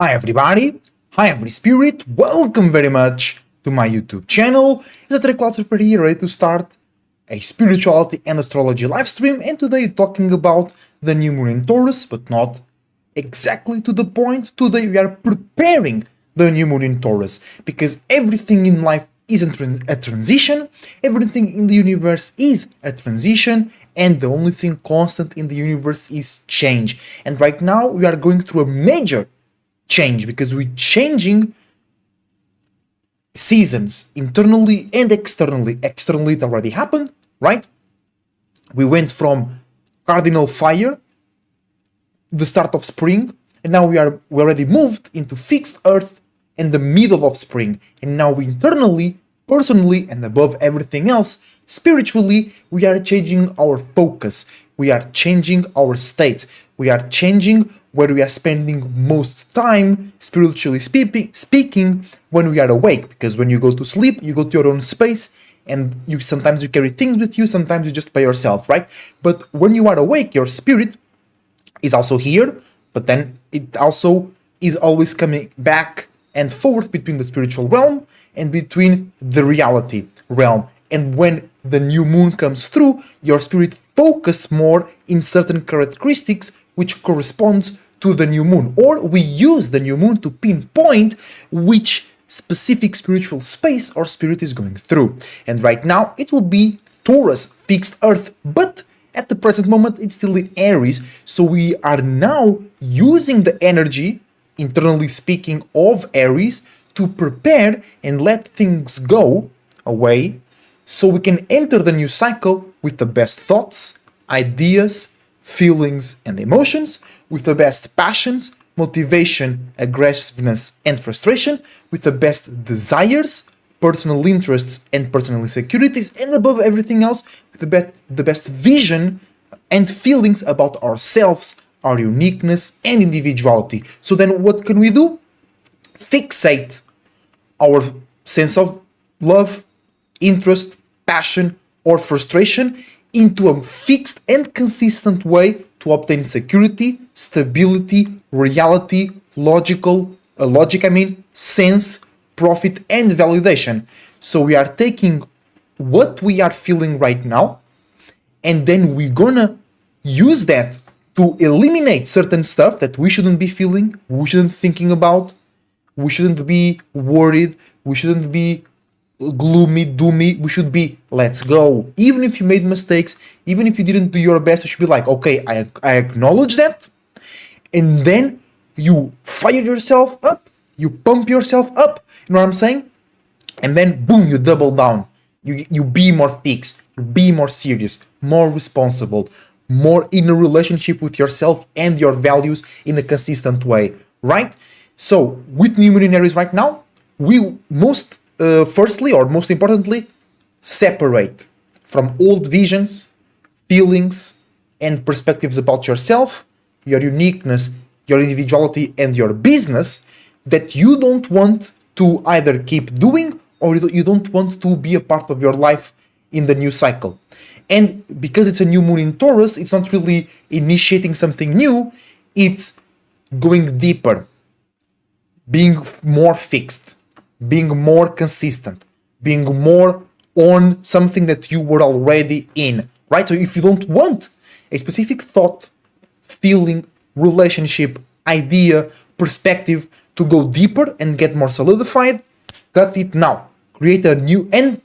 Hi everybody, hi every spirit, welcome very much to my YouTube channel. It's a Triclotter here, ready to start a spirituality and astrology live stream, and today talking about the new moon in Taurus, but not exactly to the point. Today we are preparing the new moon in Taurus, because everything in life is a transition, everything in the universe is a transition, and the only thing constant in the universe is change. And right now we are going through a major change because we're changing seasons internally and externally. Externally, it already happened, right? We went from cardinal fire, the start of spring, and now we already moved into fixed earth in the middle of spring. And now internally, personally, and above everything else, spiritually, we are changing our focus. We are changing our states. We are changing where we are spending most time, spiritually speaking, when we are awake. Because when you go to sleep, you go to your own space, and sometimes you carry things with you, sometimes you just by yourself, right? But when you are awake, your spirit is also here, but then it also is always coming back and forth between the spiritual realm and between the reality realm. And when the new moon comes through, your spirit focus more in certain characteristics which corresponds to the new moon. Or we use the new moon to pinpoint which specific spiritual space our spirit is going through. And right now it will be Taurus, fixed earth, but at the present moment it's still in Aries. So we are now using the energy, internally speaking, of Aries to prepare and let things go away so we can enter the new cycle with the best thoughts, ideas, feelings, and emotions, with the best passions, motivation, aggressiveness, and frustration, with the best desires, personal interests, and personal insecurities, and above everything else, with the best vision and feelings about ourselves, our uniqueness, and individuality. So then what can we do? Fixate our sense of love, interest, passion, or frustration into a fixed and consistent way to obtain security, stability, reality, logic, sense, profit, and validation. So we are taking what we are feeling right now, and then we're gonna use that to eliminate certain stuff that we shouldn't be feeling, we shouldn't thinking about, we shouldn't be worried, we shouldn't be gloomy, doomy. We should be, let's go. Even if you made mistakes, even if you didn't do your best, you should be like, okay, I acknowledge that. And then you fire yourself up, you pump yourself up, you know what I'm saying? And then boom, you double down. You be more fixed, you be more serious, more responsible, more in a relationship with yourself and your values in a consistent way, right? So with new moon in Aries right now, we firstly, or most importantly, separate from old visions, feelings, and perspectives about yourself, your uniqueness, your individuality, and your business that you don't want to either keep doing or you don't want to be a part of your life in the new cycle. And because it's a new moon in Taurus, it's not really initiating something new, it's going deeper, being more fixed, being more consistent, being more on something that you were already in, right? So if you don't want a specific thought, feeling, relationship, idea, perspective to go deeper and get more solidified, cut it now. Create a new, and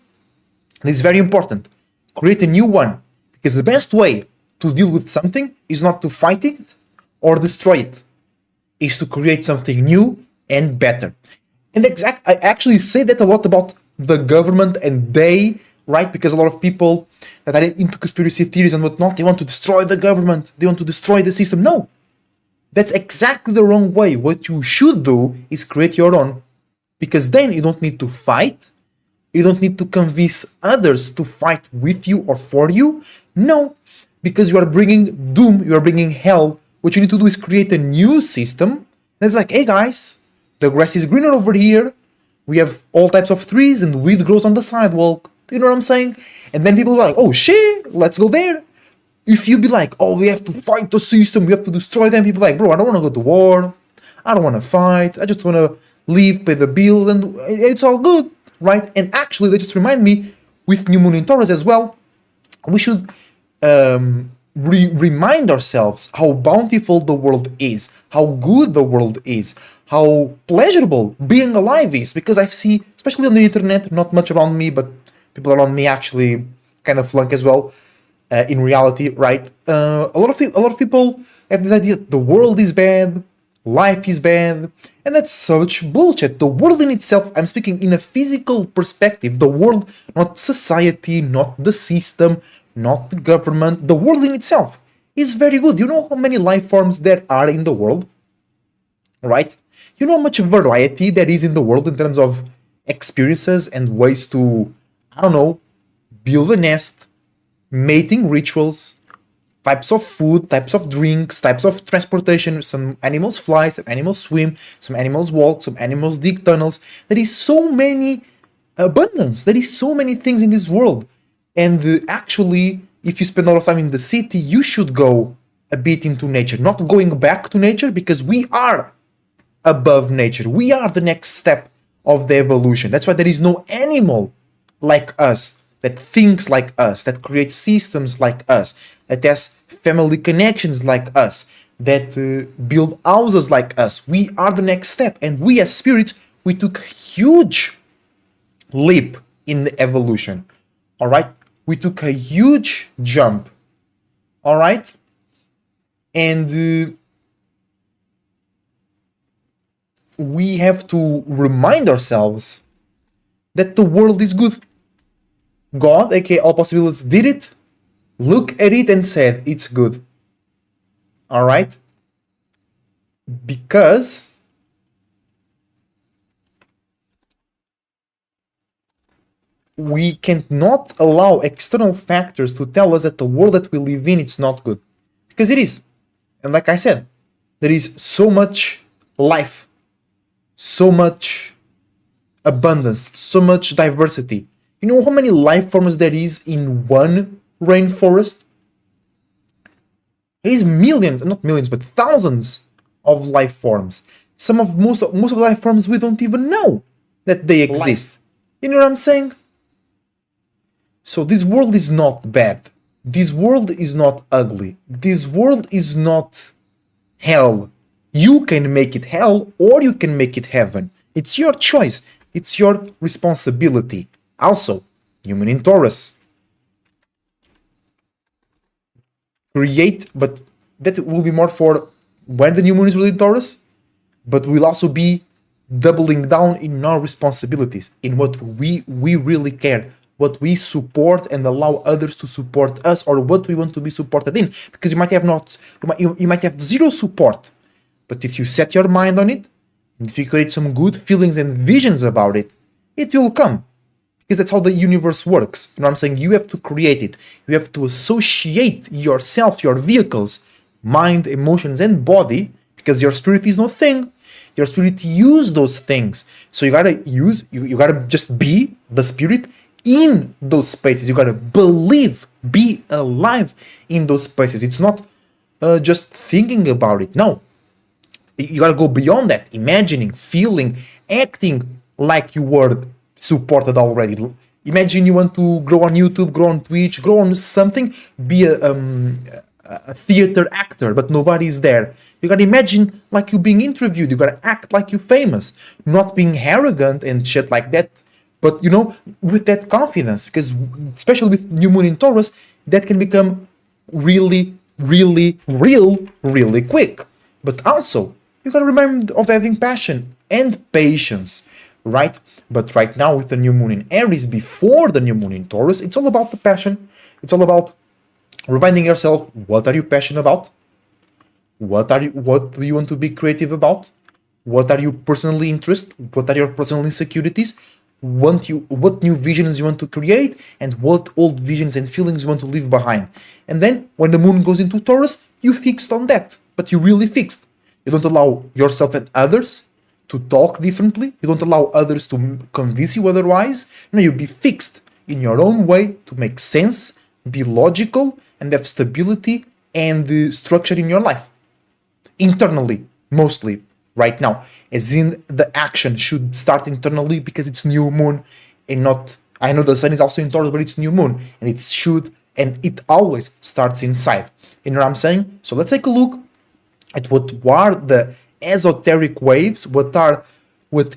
this is very important, create a new one. Because the best way to deal with something is not to fight it or destroy it, is to create something new and better. And I actually say that a lot about the government and they, right? Because a lot of people that are into conspiracy theories and whatnot, they want to destroy the government, they want to destroy the system. No, that's exactly the wrong way. What you should do is create your own, because then you don't need to fight, you don't need to convince others to fight with you or for you. No, because you are bringing doom, you are bringing hell. What you need to do is create a new system that's like, hey guys, the grass is greener over here. We have all types of trees and weed grows on the sidewalk. You know what I'm saying? And then people are like, oh shit, let's go there. If you be like, oh, we have to fight the system, we have to destroy them, people are like, bro, I don't want to go to war. I don't want to fight. I just want to live, pay the bills, and it's all good, right? And actually, they just remind me with new moon in Taurus as well, we should remind ourselves how bountiful the world is, how good the world is, how pleasurable being alive is. Because I see, especially on the internet, not much around me, but people around me actually kind of flunk as well. In reality, right? A lot of people have this idea the world is bad, life is bad, and that's such bullshit. The world in itself, I'm speaking in a physical perspective, the world, not society, not the system, not the government, the world in itself is very good. You know how many life forms there are in the world, right? You know how much variety there is in the world in terms of experiences and ways to, I don't know, build a nest, mating rituals, types of food, types of drinks, types of transportation. Some animals fly, some animals swim, some animals walk, some animals dig tunnels. There is so many abundance. There is so many things in this world. And actually, if you spend a lot of time in the city, you should go a bit into nature. Not going back to nature, because we are above nature. We are the next step of the evolution. That's why there is no animal like us that thinks like us, that creates systems like us, that has family connections like us, that build houses like us. We are the next step. And we as spirits, we took a huge leap in the evolution. All right? We took a huge jump. All right? And we have to remind ourselves that the world is good. God, aka all possibilities, did it, looked at it and said, it's good. Alright? Because we cannot allow external factors to tell us that the world that we live in is not good. Because it is. And like I said, there is so much life, so much abundance, so much diversity. You know how many life forms there is in one rainforest? There is millions, not millions, but thousands of life forms. Most of the life forms we don't even know that they exist. You know what I'm saying? So this world is not bad. This world is not ugly. This world is not hell. You can make it hell or you can make it heaven. It's your choice. It's your responsibility. Also, new moon in Taurus. Create, but that will be more for when the new moon is really in Taurus, but we'll also be doubling down in our responsibilities, in what we really care, what we support and allow others to support us, or what we want to be supported in. Because you might have zero support, but if you set your mind on it, and if you create some good feelings and visions about it, it will come. Because that's how the universe works. You know what I'm saying? You have to create it. You have to associate yourself, your vehicles, mind, emotions, and body, because your spirit is no thing. Your spirit use those things. So you gotta just be the spirit in those spaces. You gotta believe, be alive in those spaces. It's not just thinking about it. No. You gotta go beyond that. Imagining, feeling, acting like you were supported already. Imagine you want to grow on YouTube, grow on Twitch, grow on something, be a theater actor, but nobody's there. You gotta imagine like you being interviewed. You gotta act like you're famous, not being arrogant and shit like that. But you know, with that confidence, because especially with new moon in Taurus, that can become really, really, really quick. But also, you gotta remember of having passion and patience, right? But right now with the new moon in Aries, before the new moon in Taurus, it's all about the passion. It's all about reminding yourself, what are you passionate about? What do you want to be creative about? What are you personally interested? What are your personal insecurities? What new visions you want to create, and what old visions and feelings you want to leave behind. And then when the moon goes into Taurus, you fixed on that, but you really fixed. You don't allow yourself and others to talk differently. You don't allow others to convince you otherwise. No, you be fixed in your own way to make sense, be logical, and have stability and structure in your life. Internally, mostly. right now, as in the action should start internally because it's new moon and not, I know the sun is also in Taurus, but it's new moon and it should, and it always starts inside. You know what I'm saying? So let's take a look at what are the esoteric waves, what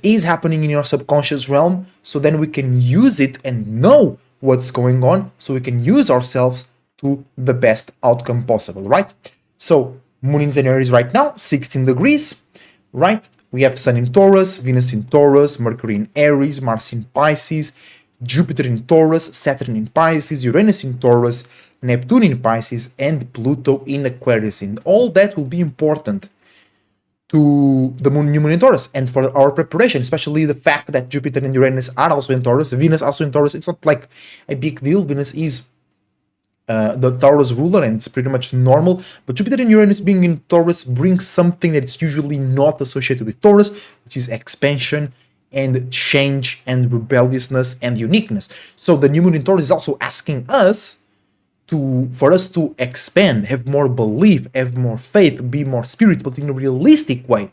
is happening in your subconscious realm, so then we can use it and know what's going on, so we can use ourselves to the best outcome possible, right? So moon in Aries right now, 16 degrees, right? We have Sun in Taurus, Venus in Taurus, Mercury in Aries, Mars in Pisces, Jupiter in Taurus, Saturn in Pisces, Uranus in Taurus, Neptune in Pisces, and Pluto in Aquarius. And all that will be important to the new moon in Taurus and for our preparation, especially the fact that Jupiter and Uranus are also in Taurus, Venus also in Taurus. It's not like a big deal. Venus is the Taurus ruler and it's pretty much normal, but Jupiter and Uranus being in Taurus brings something that is usually not associated with Taurus, which is expansion and change and rebelliousness and uniqueness. So the new moon in Taurus is also asking us for us to expand, have more belief, have more faith, be more spiritual, but in a realistic way,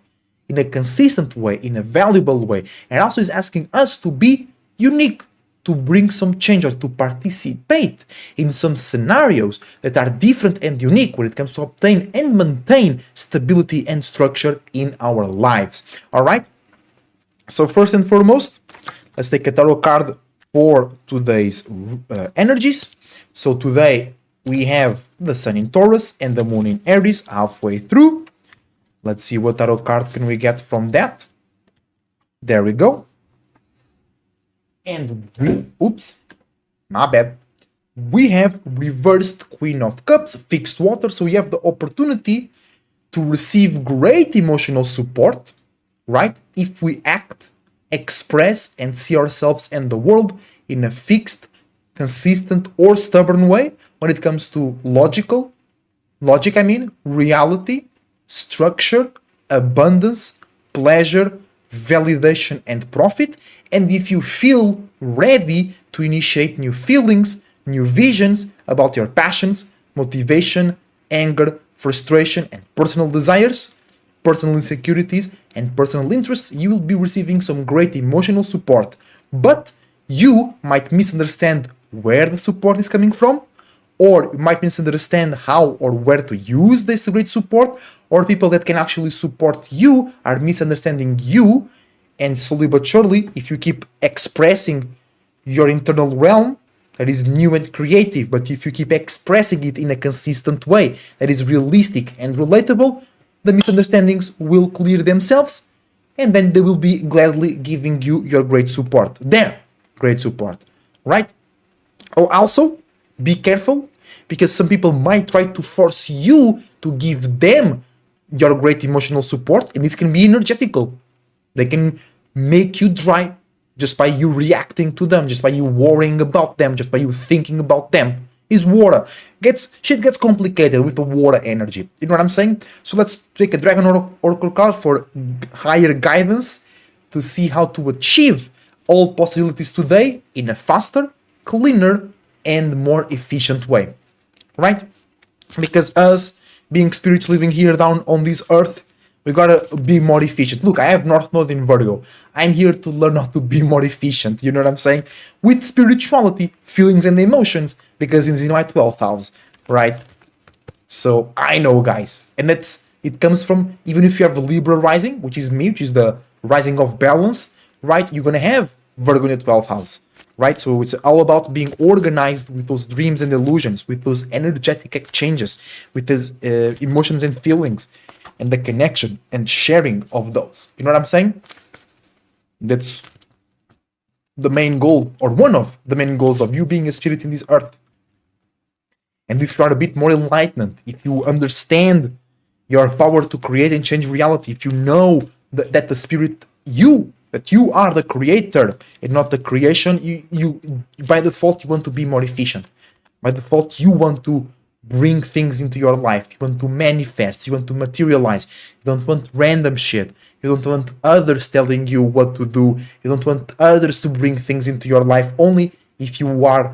in a consistent way, in a valuable way. And also is asking us to be unique, to bring some change or to participate in some scenarios that are different and unique when it comes to obtain and maintain stability and structure in our lives. All right? So first and foremost, let's take a tarot card for today's energies. So today we have the Sun in Taurus and the Moon in Aries halfway through. Let's see what tarot card can we get from that. There we go. And my bad. We have reversed Queen of Cups, fixed water. So we have the opportunity to receive great emotional support, right? If we act, express, and see ourselves and the world in a fixed, consistent, or stubborn way when it comes to reality, structure, abundance, pleasure, validation, and profit. And if you feel ready to initiate new feelings, new visions about your passions, motivation, anger, frustration, and personal desires, personal insecurities, and personal interests, you will be receiving some great emotional support. But you might misunderstand where the support is coming from, or you might misunderstand how or where to use this great support, or people that can actually support you are misunderstanding you. And slowly but surely, if you keep expressing your internal realm that is new and creative, but if you keep expressing it in a consistent way that is realistic and relatable, the misunderstandings will clear themselves, and then they will be gladly giving you your great support. Their great support, right? Oh, also, be careful, because some people might try to force you to give them your great emotional support, and this can be energetical. They can make you dry just by you reacting to them, just by you worrying about them, just by you thinking about them. Is water. Shit gets complicated with the water energy. You know what I'm saying? So let's take a Dragon Oracle card for higher guidance to see how to achieve all possibilities today in a faster, cleaner, and more efficient way. Right? Because us being spirits living here down on this earth, we gotta be more efficient. Look, I have North Node in Virgo. I'm here to learn how to be more efficient, you know what I'm saying? With spirituality, feelings, and emotions, because it's in my 12th house, right? So I know, guys. And it comes from, even if you have a Libra rising, which is me, which is the rising of balance, right? You're gonna have Virgo in the 12th house, right? So it's all about being organized with those dreams and illusions, with those energetic exchanges, with those emotions and feelings, and the connection and sharing of those. You know what I'm saying? That's the main goal, or one of the main goals of you being a spirit in this earth. And if you are a bit more enlightened, if you understand your power to create and change reality, if you know that the spirit, that you are the creator and not the creation, you by default, you want to be more efficient. By default, you want to bring things into your life. You want to manifest. You want to materialize. You don't want random shit. You don't want others telling you what to do. You don't want others to bring things into your life only if you are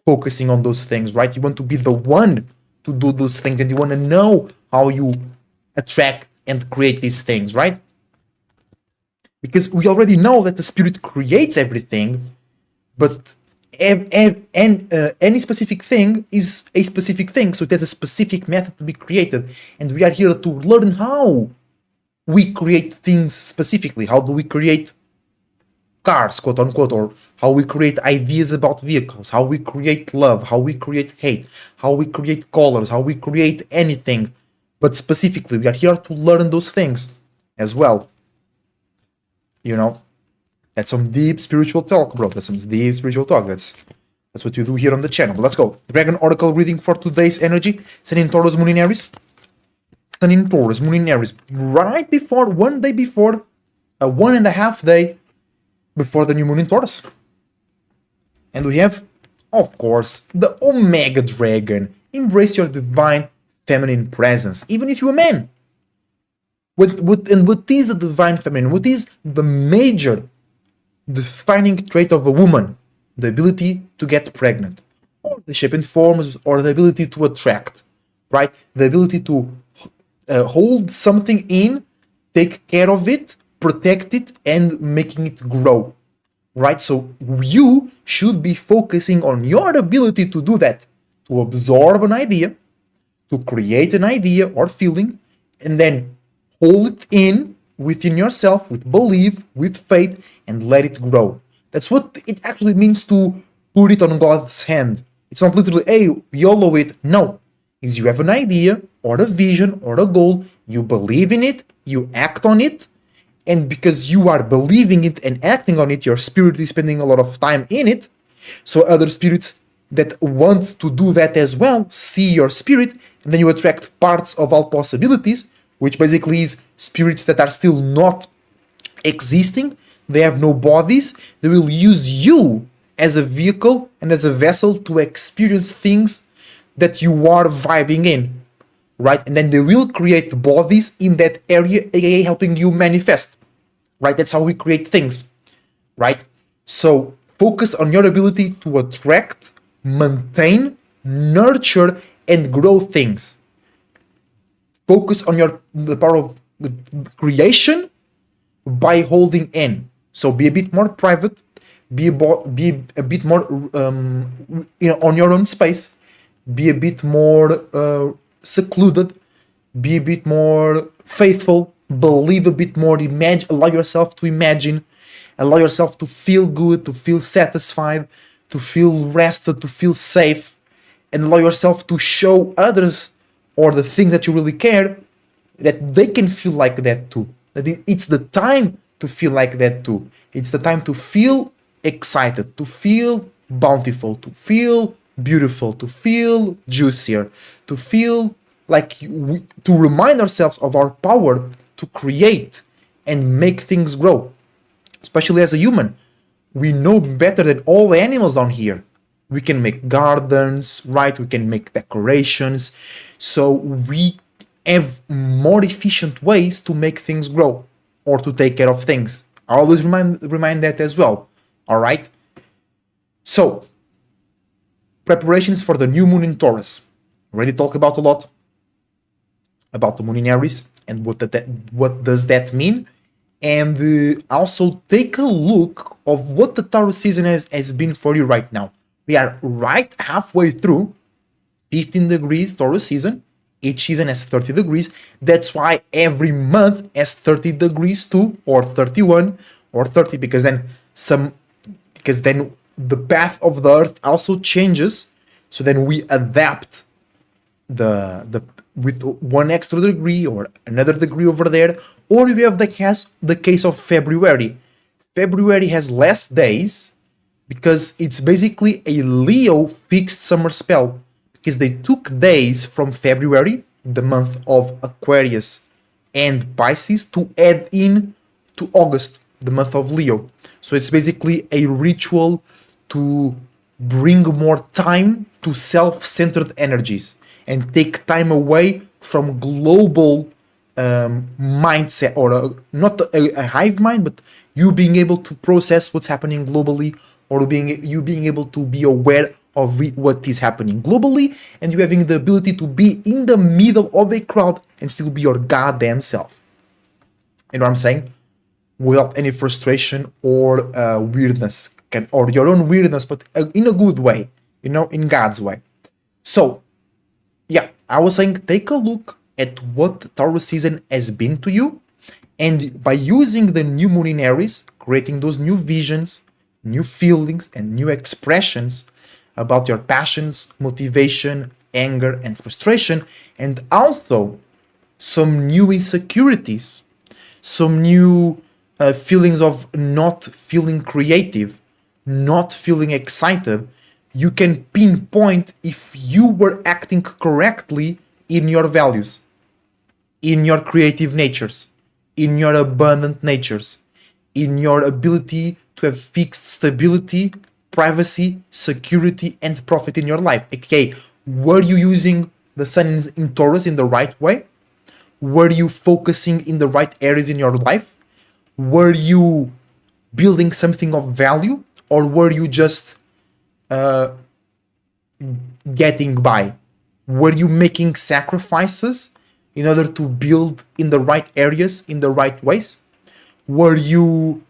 focusing on those things, right? You want to be the one to do those things, and you want to know how you attract and create these things, right? because we already know that the spirit creates everything, but any specific thing is a specific thing, so it has a specific method to be created, and we are here to learn how we create things specifically. How do we create cars, quote unquote, or how we create ideas about vehicles, how we create love, how we create hate, how we create colors, how we create anything. But specifically, we are here to learn those things as well. You know, that's some deep spiritual talk, bro. That's some deep spiritual talk. That's what we do here on the channel. But let's go. Dragon Oracle reading for today's energy. Sun in Taurus, Moon in Aries. Sun in Taurus, Moon in Aries. Right before, one day before, a 1.5 day before the new moon in Taurus. And we have, of course, the Omega Dragon. Embrace your divine feminine presence, even if you're a man. What is the divine feminine? What is the major defining trait of a woman? The ability to get pregnant, or the shape and forms, or the ability to attract, right? The ability to hold something in, take care of it, protect it, and making it grow, right? So you should be focusing on your ability to do that, to absorb an idea, to create an idea or feeling, and then hold it in within yourself with belief, with faith, and let it grow. That's what it actually means to put it on God's hand. It's not literally, hey, YOLO it. No. Is you have an idea or a vision or a goal, you believe in it, you act on it, and because you are believing it and acting on it, your spirit is spending a lot of time in it. So other spirits that want to do that as well see your spirit, and then you attract parts of all possibilities, which basically is spirits that are still not existing. They have no bodies. They will use you as a vehicle and as a vessel to experience things that you are vibing in, right? And then they will create bodies in that area, aka helping you manifest, right? That's how we create things, right? So focus on your ability to attract, maintain, nurture, and grow things. Focus on the power of creation by holding in. So be a bit more private, be a bit more on your own space, be a bit more secluded, be a bit more faithful, believe a bit more, allow yourself to imagine, allow yourself to feel good, to feel satisfied, to feel rested, to feel safe, and allow yourself to show others or the things that you really care that they can feel like that too. That it's the time to feel like that too. It's the time to feel excited, to feel bountiful, to feel beautiful, to feel juicier, to feel like to remind ourselves of our power to create and make things grow. Especially as a human, we know better than all the animals down here. We can make gardens, right? We can make decorations. So we have more efficient ways to make things grow or to take care of things. I always remind that as well. All right. So preparations for the new moon in Taurus. Already talked about a lot about the moon in Aries and what does that mean. And also take a look of what the Taurus season has been for you right now. We are right halfway through 15 degrees Taurus season. Each season has 30 degrees. That's why every month has 30 degrees too, or 31 or 30, because then the path of the earth also changes. So then we adapt with one extra degree or another degree over there. Or we have the case of February. February has less days because it's basically a Leo fixed summer spell, because they took days from February, the month of Aquarius and Pisces, to add in to August, the month of Leo. So it's basically a ritual to bring more time to self-centered energies and take time away from global mindset, or not a hive mind, but you being able to process what's happening globally, or you being able to be aware of what is happening globally, and you having the ability to be in the middle of a crowd and still be your goddamn self. You know what I'm saying? without any frustration or weirdness, or your own weirdness, but in a good way, in God's way. So, yeah, I was saying take a look at what Taurus season has been to you, and by using the new moon in Aries, creating those new visions, new feelings, and new expressions about your passions, motivation, anger, and frustration, and also some new insecurities, some new feelings of not feeling creative, not feeling excited, you can pinpoint if you were acting correctly in your values, in your creative natures, in your abundant natures, in your ability to have fixed stability, privacy, security, and profit in your life. Okay, were you using the sun in Taurus in the right way? Were you focusing in the right areas in your life? Were you building something of value, or were you just getting by? Were you making sacrifices in order to build in the right areas, in the right ways? Were you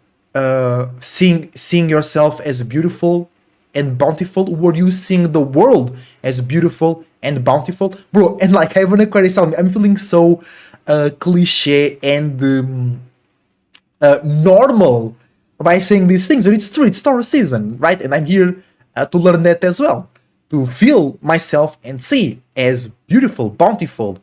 seeing yourself as beautiful and bountiful? Were you seeing the world as beautiful and bountiful? Bro, and like I have an Aquarius sound, I'm feeling so cliche and normal by saying these things, but it's true, it's Taurus season, right? And I'm here to learn that as well, to feel myself and see as beautiful, bountiful,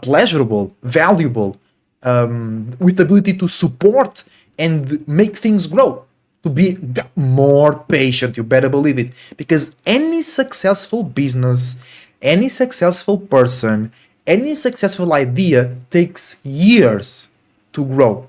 pleasurable, valuable, with the ability to support and make things grow, to be more patient, you better believe it, because any successful business, any successful person, any successful idea takes years to grow,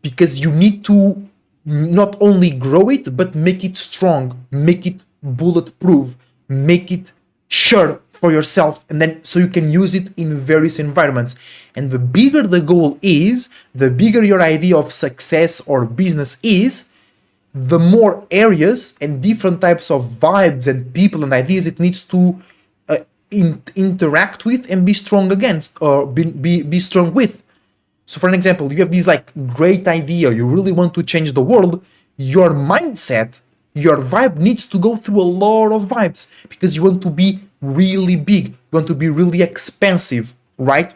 because you need to not only grow it, but make it strong, make it bulletproof, make it sure for yourself, and then so you can use it in various environments. And the bigger the goal is, the bigger your idea of success or business is, the more areas and different types of vibes and people and ideas it needs to interact with and be strong against, or be strong with. So for an example, you have this like great idea, you really want to change the world, your mindset, your vibe needs to go through a lot of vibes, because you want to be really big, you want to be really expansive, right?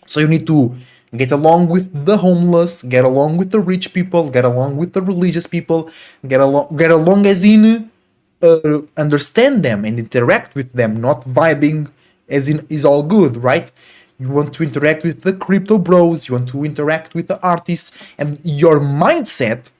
So you need to get along with the homeless, get along with the rich people, get along with the religious people, get along as in understand them and interact with them, not vibing as in is all good, right? You want to interact with the crypto bros, you want to interact with the artists, and your mindset,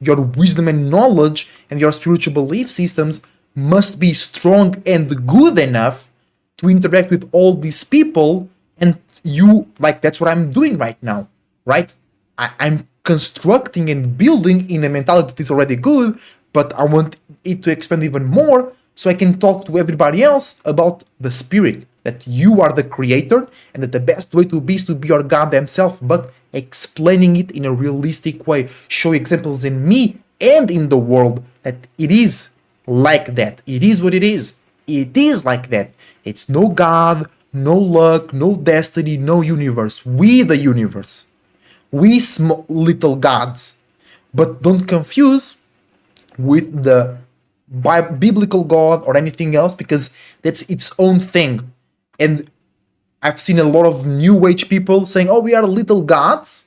your wisdom and knowledge, and your spiritual belief systems must be strong and good enough to interact with all these people. And you, like, that's what I'm doing right now, right? I'm constructing and building in a mentality that is already good, but I want it to expand even more so I can talk to everybody else about the spirit, that you are the creator, and that the best way to be is to be your goddamn self, but explaining it in a realistic way, show examples in me and in the world that it is like that. It is what it is. It is like that. It's no God, no luck, no destiny, no universe. We the universe. We small little gods. But don't confuse with the biblical God or anything else, because that's its own thing. And I've seen a lot of new age people saying, oh, we are little gods,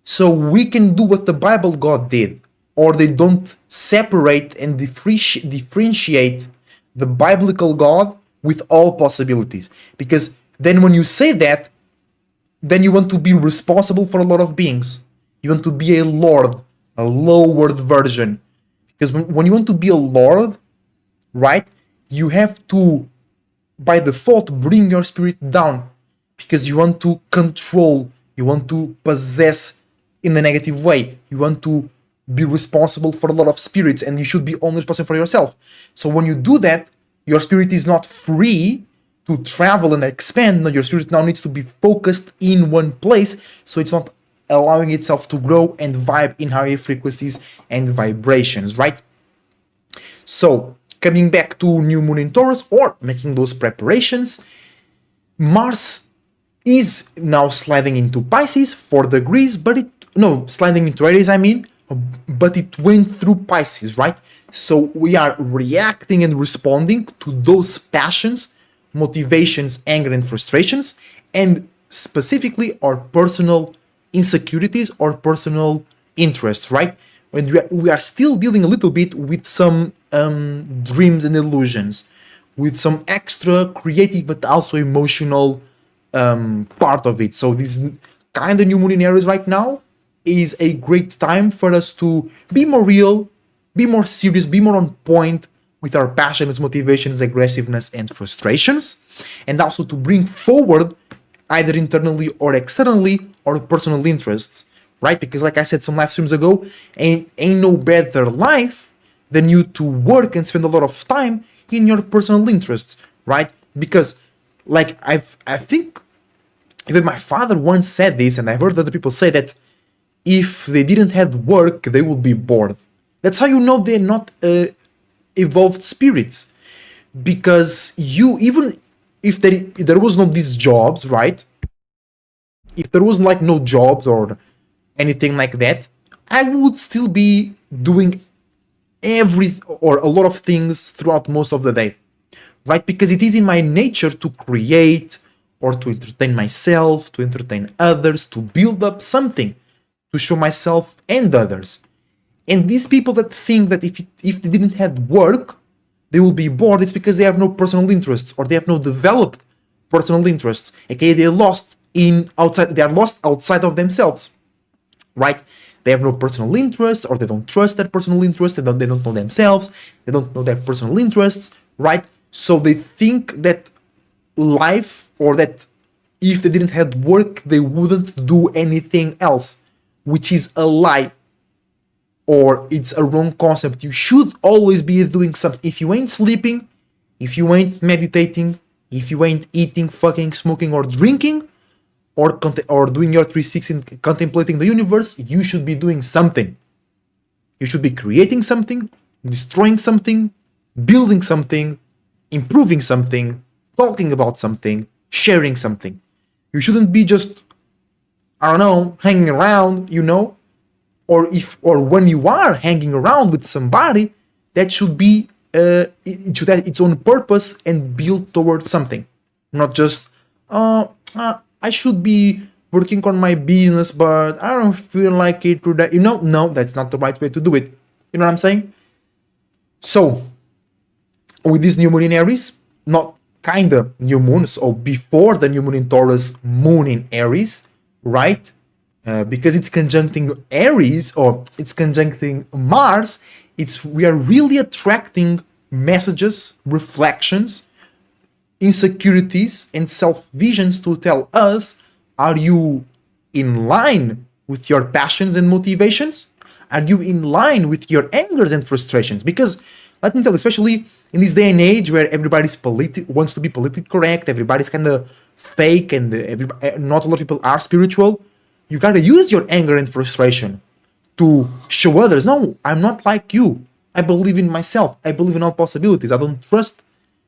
so we can do what the Bible God did. Or they don't separate and differentiate the biblical God with all possibilities. Because then when you say that, then you want to be responsible for a lot of beings. You want to be a lord, a lowered version. Because when you want to be a lord, right, you have to, by default, bring your spirit down, because you want to control, you want to possess in a negative way, you want to be responsible for a lot of spirits, and you should be only responsible for yourself. So when you do that, your spirit is not free to travel and expand. No, your spirit now needs to be focused in one place, so it's not allowing itself to grow and vibe in higher frequencies and vibrations, right? So coming back to new moon in Taurus, or making those preparations, Mars is now sliding into Pisces 4 degrees, but it no, sliding into Aries, I mean, but it went through Pisces, right? So we are reacting and responding to those passions, motivations, anger, and frustrations, and specifically our personal insecurities or personal interests, right? When we are still dealing a little bit with some dreams and illusions, with some extra creative but also emotional part of it. So this kind of new moon in Aries right now is a great time for us to be more real, be more serious, be more on point with our passions, motivations, aggressiveness, and frustrations, and also to bring forward either internally or externally our personal interests, right? Because like I said some live streams ago, ain't no better life than you to work and spend a lot of time in your personal interests, right? Because like I think even my father once said this, and I've heard other people say that if they didn't have work, they would be bored. That's how you know they're not evolved spirits, because you, even if there was no these jobs, right? If there was like no jobs or anything like that, I would still be doing every or a lot of things throughout most of the day, right? Because it is in my nature to create or to entertain myself, to entertain others, to build up something, to show myself and others. And these people that think that if they didn't have work, they will be bored, it's because they have no personal interests or they have no developed personal interests. Okay, they are lost outside of themselves, right? They have no personal interests, or they don't trust their personal interests, they don't know themselves, they don't know their personal interests, right? So they think that life, or that if they didn't have work, they wouldn't do anything else, which is a lie, or it's a wrong concept. You should always be doing something. If you ain't sleeping, if you ain't meditating, if you ain't eating, fucking, smoking, or drinking, or doing your 360 and contemplating the universe, you should be doing something. You should be creating something, destroying something, building something, improving something, talking about something, sharing something. You shouldn't be just, I don't know, hanging around, you know? Or when you are hanging around with somebody, that should be it should have its own purpose and build towards something, not just I should be working on my business, but I don't feel like it today. You know, no, that's not the right way to do it. You know what I'm saying? So with this new moon in Aries, not kinda new moon, so before the new moon in Taurus, moon in Aries, right? Because it's conjuncting Aries, or it's conjuncting Mars, we are really attracting messages, reflections, insecurities, and self-visions to tell us, are you in line with your passions and motivations? Are you in line with your angers and frustrations? Because let me tell you, especially in this day and age where everybody's wants to be politically correct, everybody's kind of fake, and not a lot of people are spiritual, you gotta use your anger and frustration to show others, no, I'm not like you. I believe in myself. I believe in all possibilities. I don't trust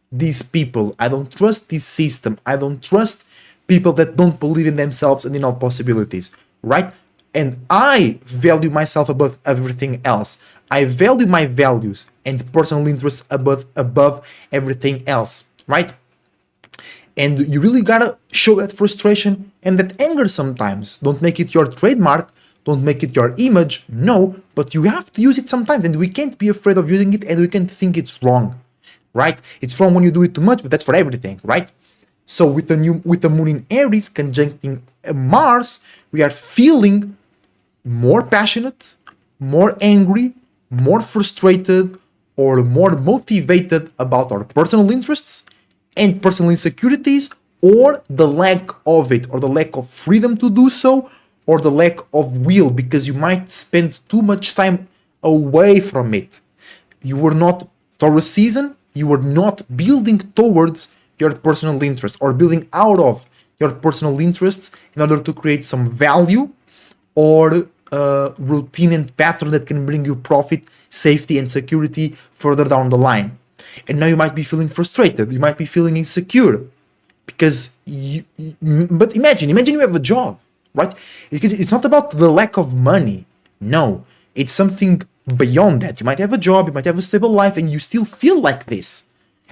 these people. I don't trust this system. I don't trust people that don't believe in themselves and in all possibilities, right? And I value myself above everything else. I value my values and personal interests above everything else, right? And you really gotta show that frustration and that anger sometimes. Don't make it your trademark, don't make it your image, no, but you have to use it sometimes, and we can't be afraid of using it, and we can't think it's wrong, right? It's wrong when you do it too much, but that's for everything, right? So with the moon in Aries conjuncting Mars, we are feeling more passionate, more angry, more frustrated, or more motivated about our personal interests and personal insecurities, or the lack of it, or the lack of freedom to do so, or the lack of will, because you might spend too much time away from it. You were not, Taurus season, you were not building towards your personal interests or building out of your personal interests in order to create some value or routine and pattern that can bring you profit, safety, and security further down the line. And now you might be feeling frustrated, you might be feeling insecure because but imagine you have a job, right? Because it's not about the lack of money. No, it's something beyond that. You might have a job, you might have a stable life, and you still feel like this.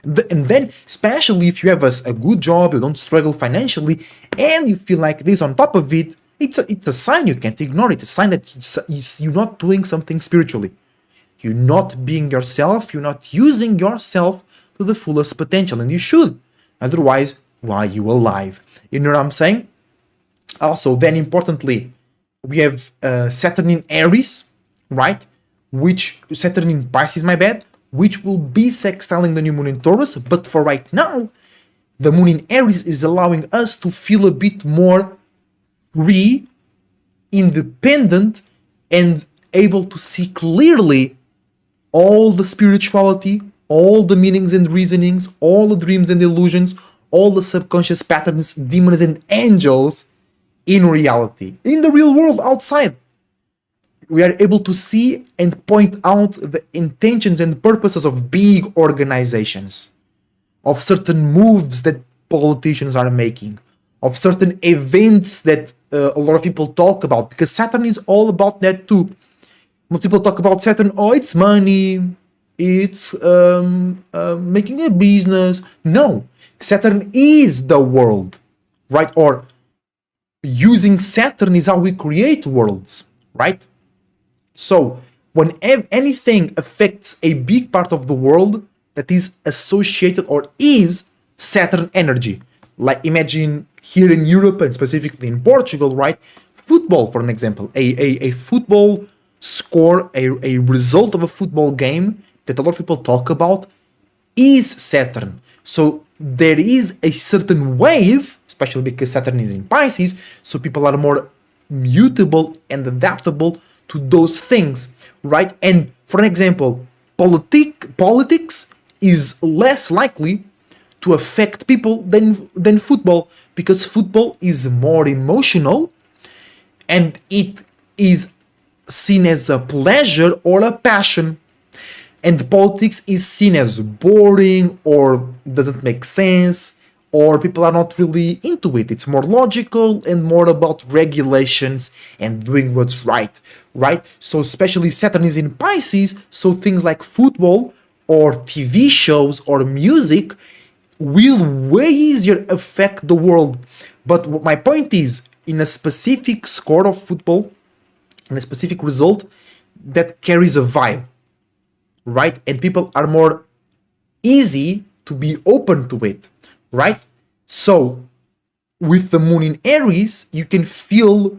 And then, especially if you have a good job, you don't struggle financially, and you feel like this on top of it, it's a sign you can't ignore it. It's a sign that you're not doing something spiritually. You're not being yourself, you're not using yourself to the fullest potential, and you should. Otherwise, why are you alive? You know what I'm saying? Also, then importantly, we have Saturn in Aries, right? Which, Saturn in Pisces, my bad, which will be sextiling the new moon in Taurus, but for right now, the moon in Aries is allowing us to feel a bit more free, independent, and able to see clearly all the spirituality, all the meanings and reasonings, all the dreams and illusions, all the subconscious patterns, demons and angels in reality, in the real world outside. We are able to see and point out the intentions and purposes of big organizations, of certain moves that politicians are making, of certain events that a lot of people talk about, because Saturn is all about that too. Most people talk about Saturn, oh, it's money, it's making a business. No, Saturn is the world, right? Or using Saturn is how we create worlds, right? So when anything affects a big part of the world that is associated or is Saturn energy, like imagine here in Europe and specifically in Portugal, right? Football, for an example, a football score, a result of a football game that a lot of people talk about is Saturn. So there is a certain wave, especially because Saturn is in Pisces, so people are more mutable and adaptable to those things, right? And for an example, politics is less likely to affect people than football, because football is more emotional and it is seen as a pleasure or a passion, and politics is seen as boring or doesn't make sense, or people are not really into it. It's more logical and more about regulations and doing what's right? So especially Saturn is in Pisces, so things like football or TV shows or music will way easier affect the world. But what my point is, in a specific score of football, in a specific result, that carries a vibe, right? And people are more easy to be open to it, right? So with the moon in Aries, you can feel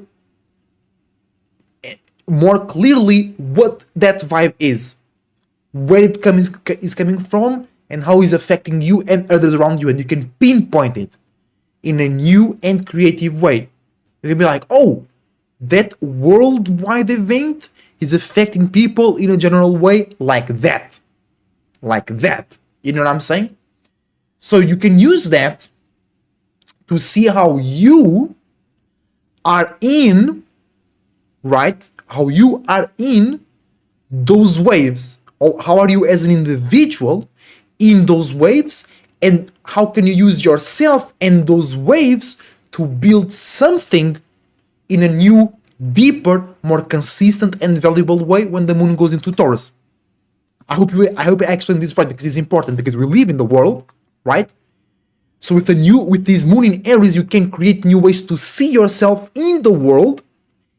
more clearly what that vibe is, where it is coming from, and how it's affecting you and others around you, and you can pinpoint it in a new and creative way. You can be like, oh, that worldwide event is affecting people in a general way like that. You know what I'm saying? So you can use that to see how you are in, right? How you are in those waves, or how are you as an individual in those waves, and how can you use yourself and those waves to build something in a new, deeper, more consistent and valuable way when the moon goes into Taurus. I hope I explained this right, because it's important, because we live in the world, right? So with this moon in Aries, you can create new ways to see yourself in the world,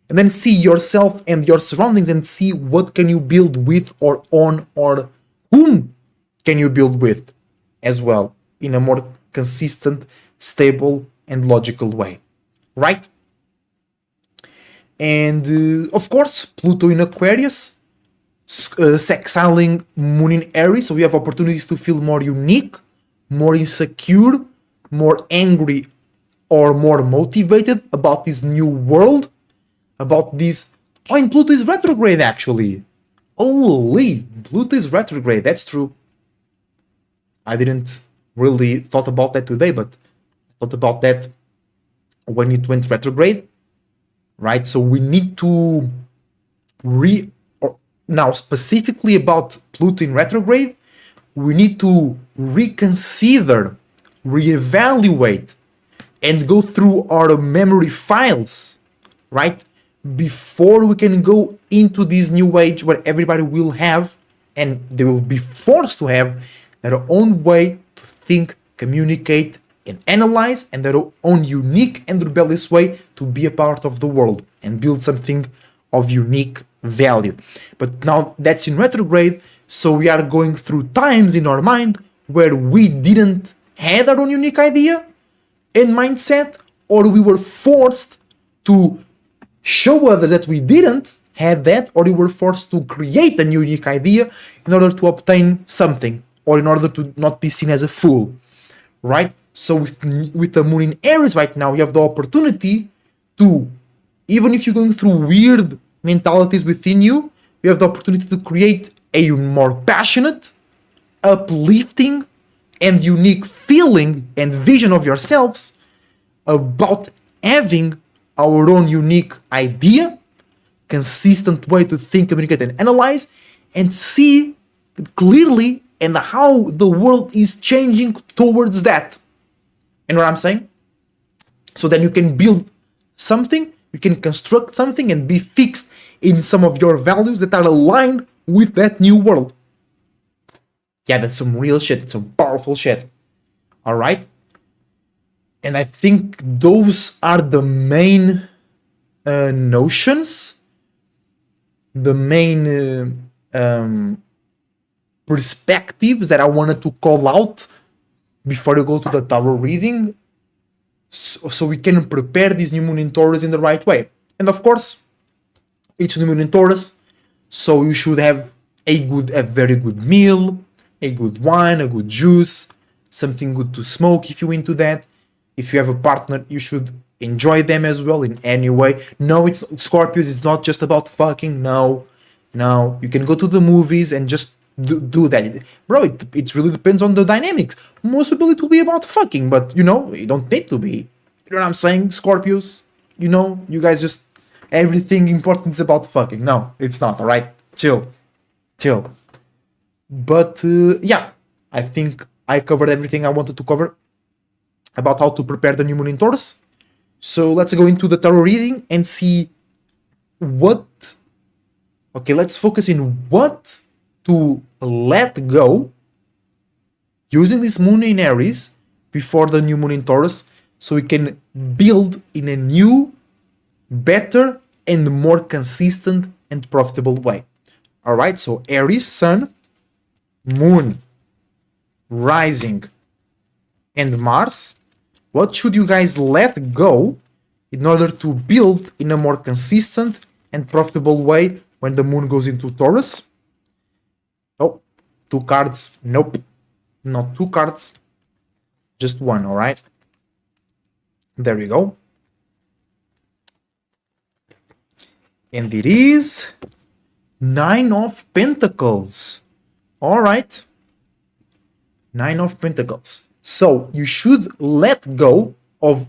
and then see yourself and your surroundings and see what can you build with or on, or whom can you build with as well, in a more consistent, stable and logical way, right? And of course, Pluto in Aquarius, sextiling moon in Aries, so we have opportunities to feel more unique, more insecure, more angry, or more motivated about this new world, about this. Oh, and Pluto is retrograde actually. Holy, Pluto is retrograde, that's true. I didn't really thought about that today, but thought about that when it went retrograde, right? So we need to now specifically about Pluto in retrograde, we need to reconsider, reevaluate, and go through our memory files right? Before we can go into this new age where everybody will have, and they will be forced to have, their own way to think, communicate, and analyze, and their own unique and rebellious way to be a part of the world and build something of unique value. But now that's in retrograde, so we are going through times in our mind where we didn't have our own unique idea and mindset, or we were forced to show others that we didn't have that, or we were forced to create a new unique idea in order to obtain something, or in order to not be seen as a fool, right? So with the moon in Aries right now, you have the opportunity to, even if you're going through weird mentalities within you, you have the opportunity to create a more passionate, uplifting, and unique feeling and vision of yourselves about having our own unique idea, consistent way to think, communicate, and analyze, and see clearly and how the world is changing towards that. You know what I'm saying? So then you can build something, you can construct something and be fixed in some of your values that are aligned with that new world. Yeah, that's some real shit. It's some powerful shit. All right? And I think those are the main notions, the main perspectives that I wanted to call out before you go to the tarot reading, so we can prepare this new moon in Taurus in the right way. And of course, it's new moon in Taurus, so you should have a very good meal, a good wine, a good juice, something good to smoke if you're into that. If you have a partner, you should enjoy them as well in any way. No, it's Scorpios, it's not just about fucking. No, you can go to the movies and just do that. Bro, it really depends on the dynamics. Most people it will be about fucking, but you don't need to be. You know what I'm saying, Scorpios? You guys just, everything important is about fucking. No, it's not, alright? Chill. But yeah, I think I covered everything I wanted to cover about how to prepare the new moon in Taurus. So let's go into the tarot reading and see what... Okay, let's focus in what to let go using this moon in Aries before the new moon in Taurus, so we can build in a new, better, and more consistent and profitable way. Alright, so Aries, Sun, Moon, Rising, and Mars. What should you guys let go in order to build in a more consistent and profitable way when the moon goes into Taurus? Oh, 2 cards. Nope. Not 2 cards. Just 1, alright? There we go. And it is 9 of Pentacles. Alright. 9 of Pentacles. So you should let go of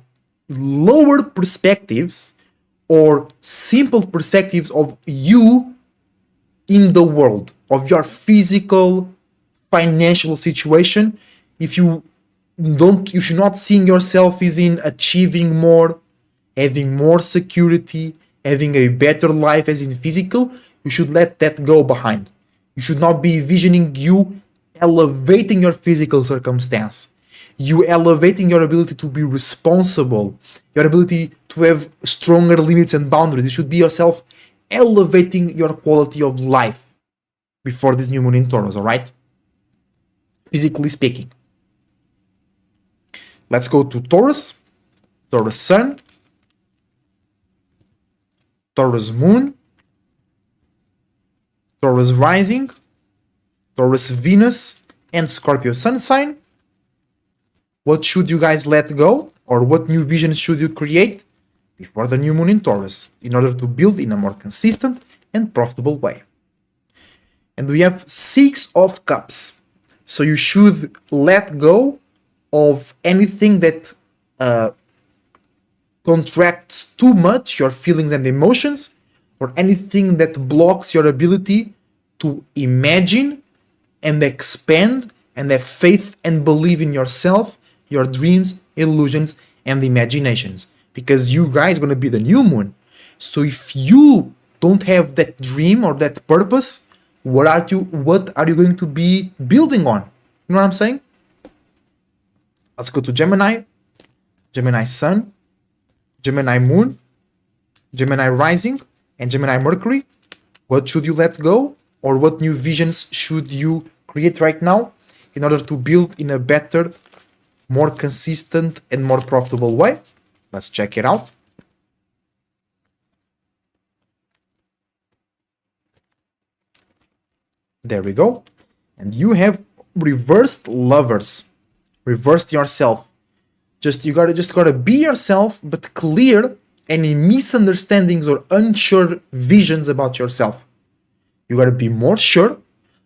lower perspectives or simple perspectives of you in the world, of your physical, financial situation. If you're not seeing yourself as in achieving more, having more security, having a better life as in physical, you should let that go behind. You should not be envisioning you elevating your physical circumstance. You elevating your ability to be responsible, your ability to have stronger limits and boundaries. You should be yourself elevating your quality of life before this new moon in Taurus, alright? Physically speaking. Let's go to Taurus. Taurus Sun. Taurus Moon. Taurus Rising. Taurus Venus. And Scorpio Sun sign. What should you guys let go? Or what new visions should you create before the new moon in Taurus in order to build in a more consistent and profitable way? And we have 6 of Cups. So you should let go of anything that contracts too much your feelings and emotions, or anything that blocks your ability to imagine and expand and have faith and believe in yourself, your dreams, illusions, and imaginations. Because you guys are going to be the new moon. So if you don't have that dream or that purpose, what are you going to be building on? You know what I'm saying? Let's go to Gemini, Gemini Sun, Gemini Moon, Gemini Rising, and Gemini Mercury. What should you let go? Or what new visions should you create right now in order to build in a better, more consistent, and more profitable way? Let's check it out. There we go. And you have reversed Lovers. Reversed yourself. You gotta be yourself, but clear any misunderstandings or unsure visions about yourself. You gotta be more sure.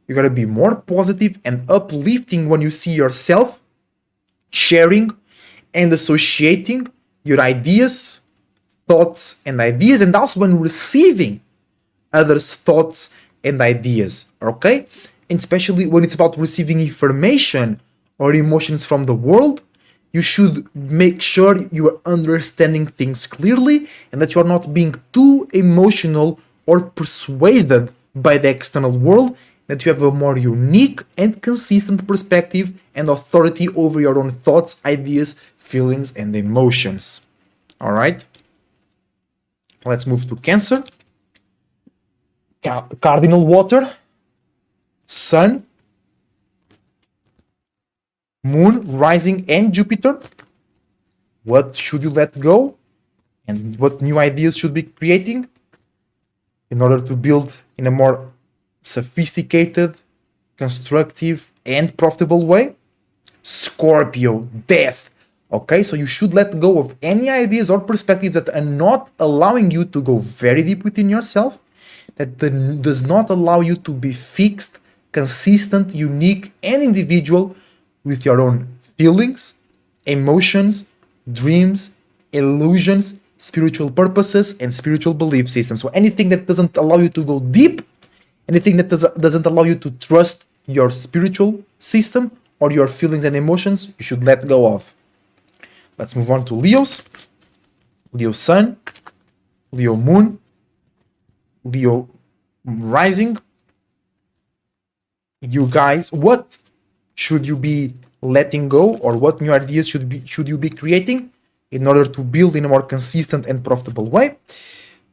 You gotta be more positive and uplifting when you see yourself sharing and associating your ideas, thoughts, and ideas, and also when receiving others' thoughts and ideas. Okay? And especially when it's about receiving information or emotions from the world, you should make sure you are understanding things clearly and that you are not being too emotional or persuaded by the external world, that you have a more unique and consistent perspective and authority over your own thoughts, ideas, feelings, and emotions. All right? Let's move to Cancer. Cardinal water, Sun, Moon, Rising, and Jupiter. What should you let go? And what new ideas should be creating in order to build in a more sophisticated, constructive, and profitable way? Scorpio, death. Okay, so you should let go of any ideas or perspectives that are not allowing you to go very deep within yourself, that does not allow you to be fixed, consistent, unique, and individual with your own feelings, emotions, dreams, illusions, spiritual purposes, and spiritual belief systems. So anything that doesn't allow you to go deep, anything that doesn't allow you to trust your spiritual system or your feelings and emotions, you should let go of. Let's move on to Leos. Leo Sun, Leo Moon, Leo Rising. You guys, what should you be letting go, or what new ideas should you be creating in order to build in a more consistent and profitable way?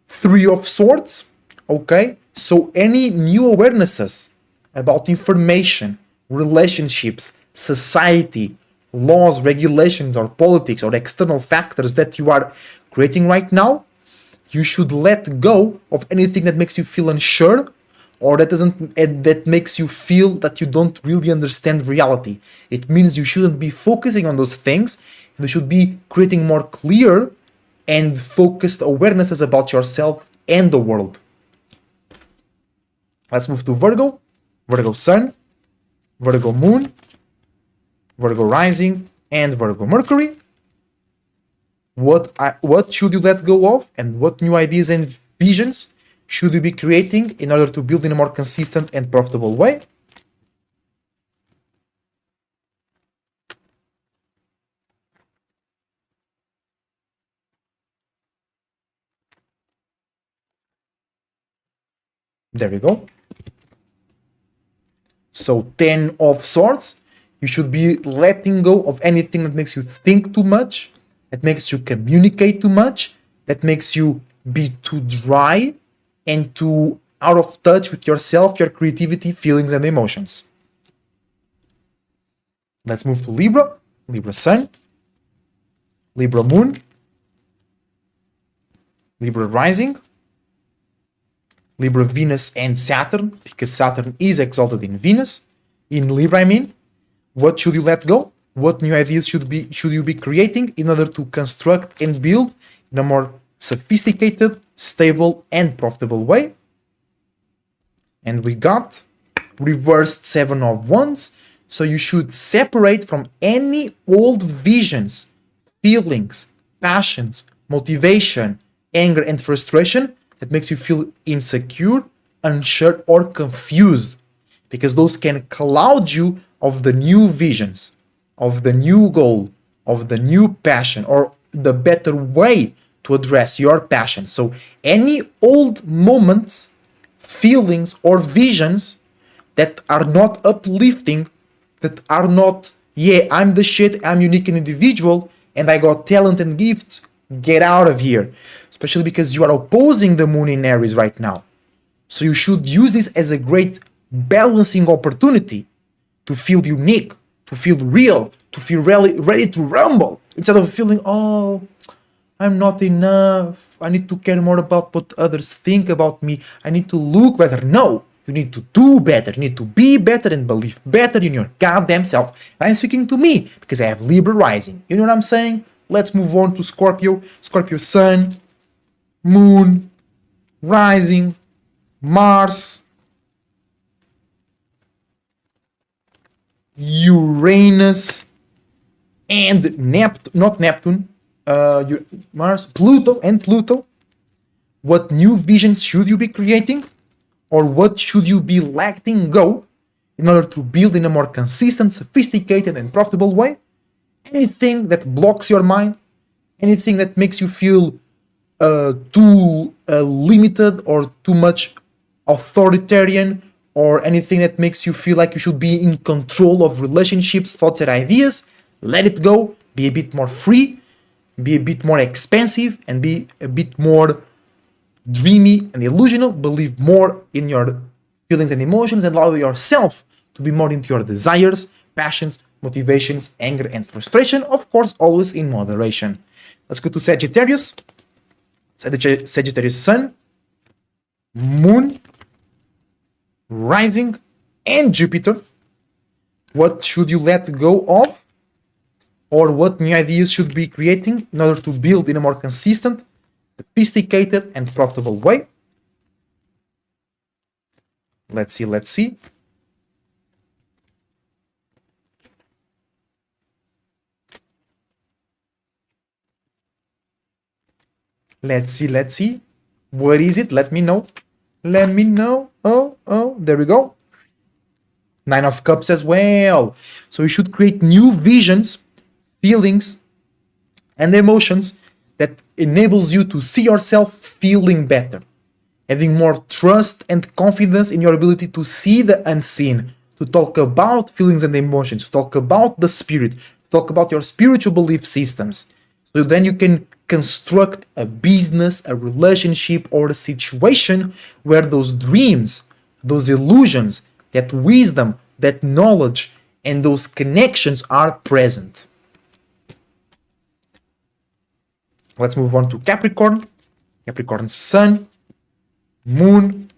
Three of Swords. Okay, so any new awarenesses about information, relationships, society, laws, regulations, or politics, or external factors that you are creating right now, you should let go of anything that makes you feel unsure, or that makes you feel that you don't really understand reality. It means you shouldn't be focusing on those things. You should be creating more clear and focused awarenesses about yourself and the world. Let's move to Virgo. Virgo Sun, Virgo Moon, Virgo Rising, and Virgo Mercury. What should you let go of, and what new ideas and visions should you be creating in order to build in a more consistent and profitable way? There we go. So 10 of Swords, you should be letting go of anything that makes you think too much, that makes you communicate too much, that makes you be too dry and too out of touch with yourself, your creativity, feelings, and emotions. Let's move to Libra. Libra Sun, Libra Moon, Libra Rising, Libra Venus and Saturn, because Saturn is exalted in Venus, in Libra I mean. What should you let go? What new ideas should you be creating in order to construct and build in a more sophisticated, stable, and profitable way? And we got reversed 7 of Wands. So you should separate from any old visions, feelings, passions, motivation, anger, and frustration that makes you feel insecure, unsure, or confused, because those can cloud you of the new visions, of the new goal, of the new passion, or the better way to address your passion. So any old moments, feelings, or visions that are not uplifting, that are not, yeah, I'm the shit, I'm unique and individual, and I got talent and gifts, get out of here. Especially because you are opposing the moon in Aries right now. So you should use this as a great balancing opportunity to feel unique, to feel real, to feel really ready to rumble, instead of feeling, oh, I'm not enough, I need to care more about what others think about me, I need to look better. No, you need to do better, you need to be better and believe better in your goddamn self. I'm speaking to me because I have Libra rising. You know what I'm saying? Let's move on to Scorpio. Scorpio sun, moon, rising, Mars, Uranus, and Neptune, Mars, Pluto. What new visions should you be creating? Or what should you be letting go in order to build in a more consistent, sophisticated, and profitable way? Anything that blocks your mind, anything that makes you feel too limited or too much authoritarian, or anything that makes you feel like you should be in control of relationships, thoughts, and ideas, let it go. Be a bit more free, be a bit more expansive, and be a bit more dreamy and illusional. Believe more in your feelings and emotions, and allow yourself to be more into your desires, passions, motivations, anger, and frustration. Of course, always in moderation. Let's go to Sagittarius. Sagittarius sun, moon, rising, and Jupiter. What should you let go of? Or what new ideas should be creating in order to build in a more consistent, sophisticated, and profitable way? Let's see. Let's see. What is it? Let me know. Oh, there we go. Nine of Cups as well. So you should create new visions, feelings, and emotions that enables you to see yourself feeling better, having more trust and confidence in your ability to see the unseen, to talk about feelings and emotions, to talk about the spirit, to talk about your spiritual belief systems. So then you can construct a business, a relationship, or a situation where those dreams, those illusions, that wisdom, that knowledge, and those connections are present. Let's move on to Capricorn. Capricorn sun, moon,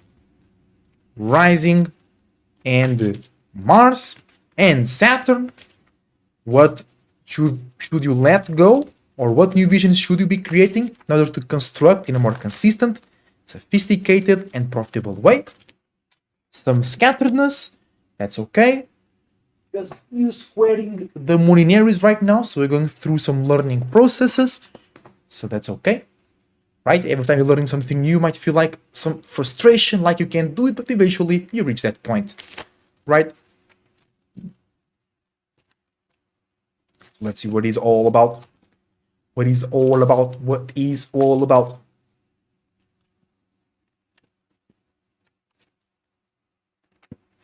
rising, and Mars, and Saturn. What should you let go? Or what new visions should you be creating in order to construct in a more consistent, sophisticated, and profitable way? Some scatteredness, that's okay. Because you're squaring the moon in Aries right now, so we're going through some learning processes, so that's okay. Right? Every time you're learning something new, you might feel like some frustration, like you can't do it, but eventually you reach that point. Right? Let's see what it's all about. What is all about.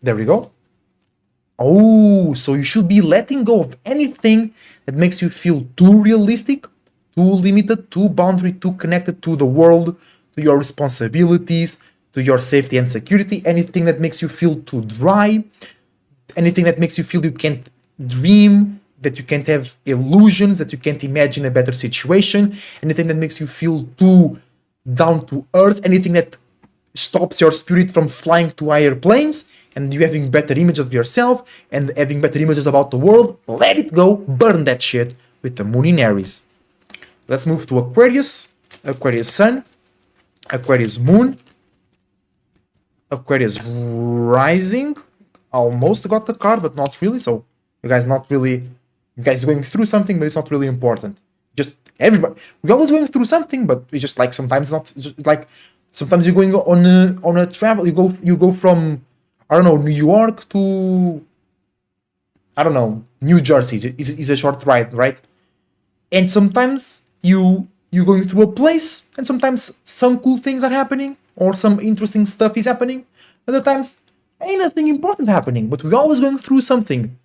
There we go. Oh, so you should be letting go of anything that makes you feel too realistic, too limited, too boundary, too connected to the world, to your responsibilities, to your safety and security, anything that makes you feel too dry, anything that makes you feel you can't dream, that you can't have illusions, that you can't imagine a better situation, anything that makes you feel too down to earth, anything that stops your spirit from flying to higher planes, and you having better images of yourself and having better images about the world, let it go, burn that shit with the moon in Aries. Let's move to Aquarius. Aquarius sun, Aquarius moon, Aquarius rising. Almost got the card, but not really, so you guys are going through something, but it's not really important. Just everybody, we're always going through something, but we just like sometimes not. Like sometimes you're going on a travel. You go from, I don't know, New York to, I don't know, New Jersey. Is a short ride, right? And sometimes you you're going through a place and sometimes some cool things are happening or some interesting stuff is happening. Other times ain't nothing important happening, but we're always going through something.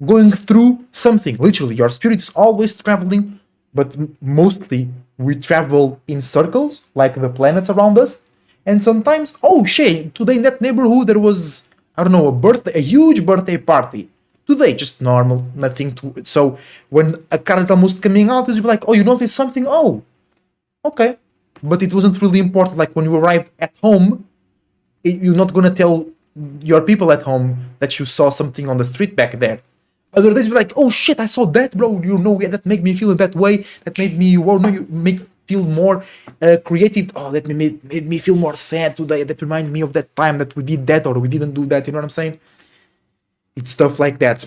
Literally, your spirit is always traveling, but mostly we travel in circles, like the planets around us. And sometimes, oh shit, today in that neighborhood there was, I don't know, a huge birthday party. Today, just normal, nothing to. So when a card is almost coming out, you'll be like, oh, you noticed something? Oh, okay. But it wasn't really important. Like when you arrive at home, you're not gonna tell your people at home that you saw something on the street back there. Other days, be like, oh shit, I saw that, bro. You know, that made me feel that way. That made me, well, no, you make feel more creative. Oh, that made me feel more sad today. That reminded me of that time that we did that or we didn't do that. You know what I'm saying? It's stuff like that.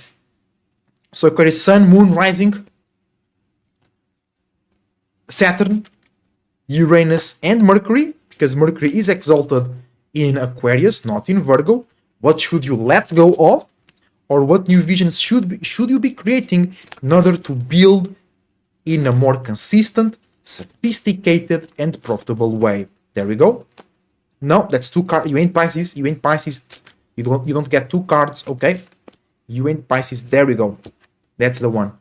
So Aquarius, Sun, Moon, Rising, Saturn, Uranus, and Mercury, because Mercury is exalted in Aquarius, not in Virgo. What should you let go of? Or what new visions should you be creating in order to build in a more consistent, sophisticated, and profitable way? There we go. No, that's two cards. You ain't Pisces. You ain't Pisces. You don't get two cards. Okay. You ain't Pisces. There we go. That's the one.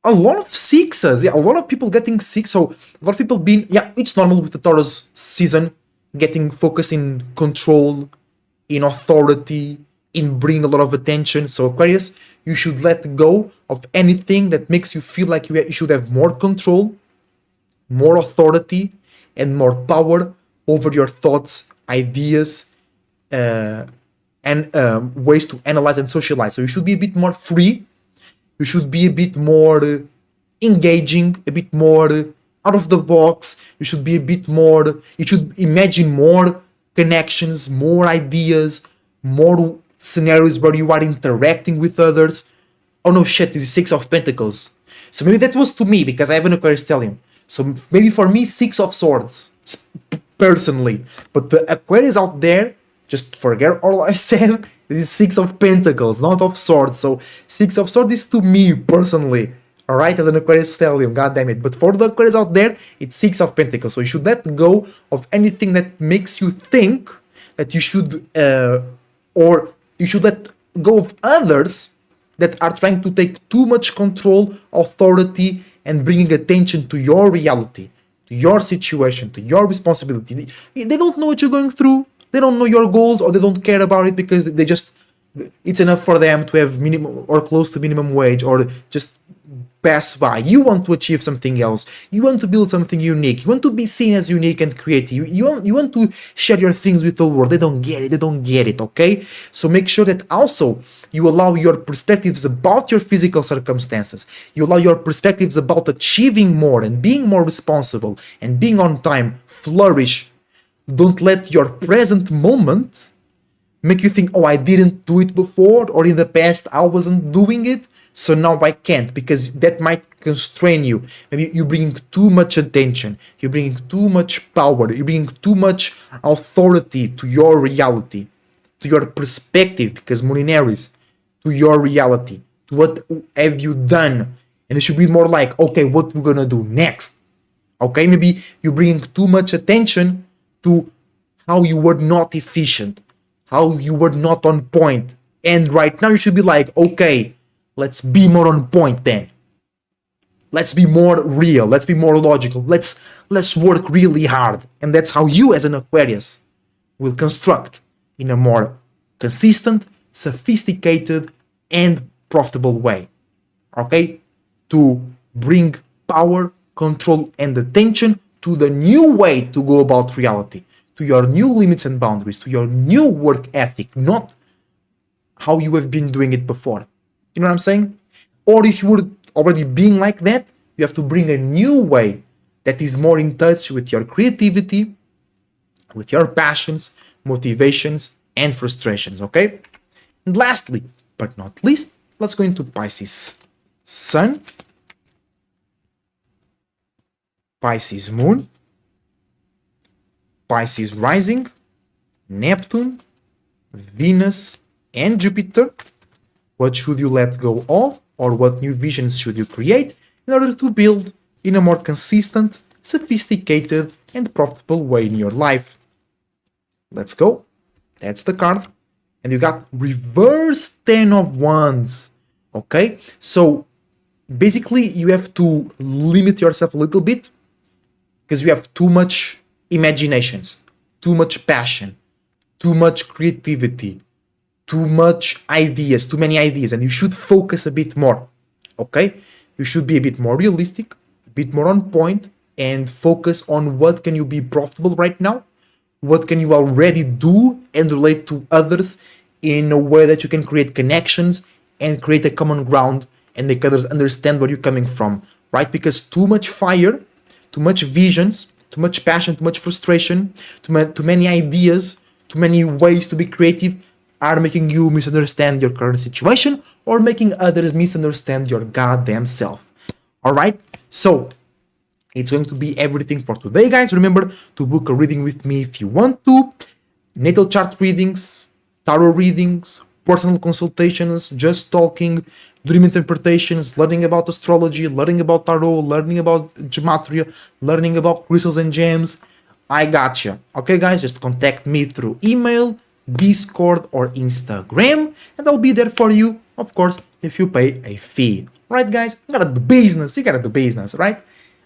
A lot of sixes. Yeah, a lot of people getting six. So a lot of people being, yeah, it's normal with the Taurus season, getting focused in control, in authority, in bringing a lot of attention. So Aquarius, you should let go of anything that makes you feel like you should have more control, more authority, and more power over your thoughts, ideas, and ways to analyze and socialize. So you should be a bit more free. You should be a bit more engaging, a bit more out of the box. You should be a bit more, you should imagine more connections, more ideas, more scenarios where you are interacting with others. Oh no, shit, this is Six of Pentacles. So maybe that was to me because I have an Aquarius stellium. So maybe for me, Six of Swords, personally. But the Aquarius out there, just forget all I said. This is Six of Pentacles, not of Swords. So Six of Swords is to me personally. Alright, as an Aquarius stellium, god damn it. But for the Aquarius out there, it's Six of Pentacles. So you should let go of anything that makes you think that you should, or you should let go of others that are trying to take too much control, authority, and bringing attention to your reality, to your situation, to your responsibility. They don't know what you're going through. They don't know your goals, or they don't care about it because they just, it's enough for them to have minimum or close to minimum wage, or just pass by. You want to achieve something else. You want to build something unique. You want to be seen as unique and creative. You want to share your things with the world. They don't get it. They don't get it, okay? So make sure that also you allow your perspectives about your physical circumstances. You allow your perspectives about achieving more and being more responsible and being on time flourish. Don't let your present moment make you think, oh, I didn't do it before, or in the past I wasn't doing it, so now I can't, because that might constrain you. Maybe you're bringing too much attention, you're bringing too much power, you're bringing too much authority to your reality, to your perspective, because Moon in Aries, to your reality, to what have you done, and it should be more like, okay, what we're gonna do next. Okay, maybe you're bringing too much attention to how you were not efficient, how you were not on point, and right now you should be like, okay, let's be more on point then. Let's be more real. Let's be more logical. Let's work really hard. And that's how you as an Aquarius will construct in a more consistent, sophisticated, and profitable way. Okay? To bring power, control, and attention to the new way to go about reality, to your new limits and boundaries, to your new work ethic, not how you have been doing it before. You know what I'm saying? Or if you were already being like that, you have to bring a new way that is more in touch with your creativity, with your passions, motivations, and frustrations, okay? And lastly, but not least, let's go into Pisces Sun, Pisces Moon, Pisces Rising, Neptune, Venus, and Jupiter. What should you let go of, or what new visions should you create in order to build in a more consistent, sophisticated, and profitable way in your life. Let's go. That's the card. And you got reverse 10 of wands. Okay? So basically you have to limit yourself a little bit because you have too much imaginations, too much passion, too much creativity, too much ideas, too many ideas, and you should focus a bit more. Okay? You should be a bit more realistic, a bit more on point, and focus on what can you be profitable right now, what can you already do and relate to others in a way that you can create connections and create a common ground and make others understand where you're coming from, right? Because too much fire, too much visions, too much passion, too much frustration, too many ideas, too many ways to be creative are making you misunderstand your current situation or making others misunderstand your goddamn self. All right? So it's going to be everything for today, guys. Remember to book a reading with me if you want to. Natal chart readings, tarot readings, personal consultations, just talking, dream interpretations, learning about astrology, learning about tarot, learning about gematria, learning about crystals and gems. I got you. Okay, guys, just contact me through email, Discord, or Instagram, and I'll be there for you, of course, if you pay a fee. Right, guys? You gotta do business, right?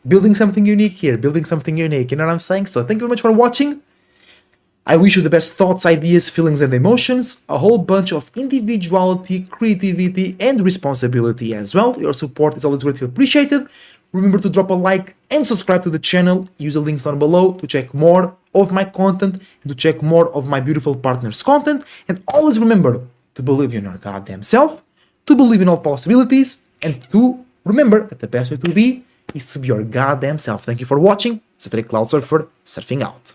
Building something unique here, building something unique, you know what I'm saying? So thank you very much for watching. I wish you the best thoughts, ideas, feelings, and emotions, a whole bunch of individuality, creativity, and responsibility as well. Your support is always greatly appreciated. Remember to drop a like and subscribe to the channel. Use the links down below to check more of my content and to check more of my beautiful partners' content. And always remember to believe in your goddamn self, to believe in all possibilities, and to remember that the best way to be is to be your goddamn self. Thank you for watching. It's a Cloud Surfer, surfing out.